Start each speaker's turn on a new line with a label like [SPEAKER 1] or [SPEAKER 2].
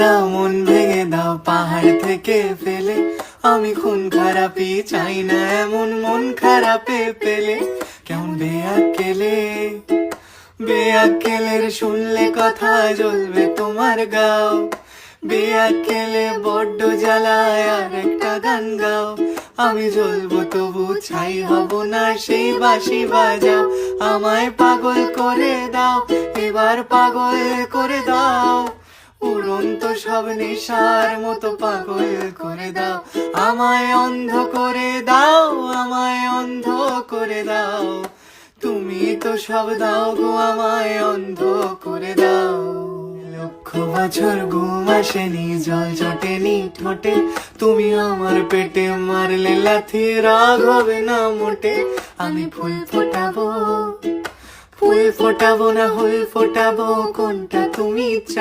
[SPEAKER 1] দাও মন ভেঙে দাও পাহাড় থেকে ফেলে, আমি খুন খারাপি চাই না এমন মন খারাপে পেলে। কেমন বেয়াক্কেলে, বেয়াক্কেলের শুনলে কথা জ্বলবে তোমার গাও। বেয়াক্কেলে বড্ড জ্বালায় আর একটা গান গাও, আমি জ্বলবো তবু ছাই হব না সেই বাঁশি বাজাও। আমায় পাগল করে দাও, এবার পাগল করে দাও, উড়ন্ত সব নেশার মতো পাগল করে দাও। আমায় অন্ধ করে দাও, আমায় অন্ধ করে দাও, তুমি তো সব দাও গো আমায় অন্ধ করে দাও। লক্ষ বছর ঘুম আসেনি, জল চটেনি ঠোঁটে, তুমি আমার পেটে মারলে লাথি, রাগ হবে না মোটে। আমি ফুল ফোটাবো, ফুল ফোটাবো না হুল ফোটাবো, কোনটা তুমি চাও?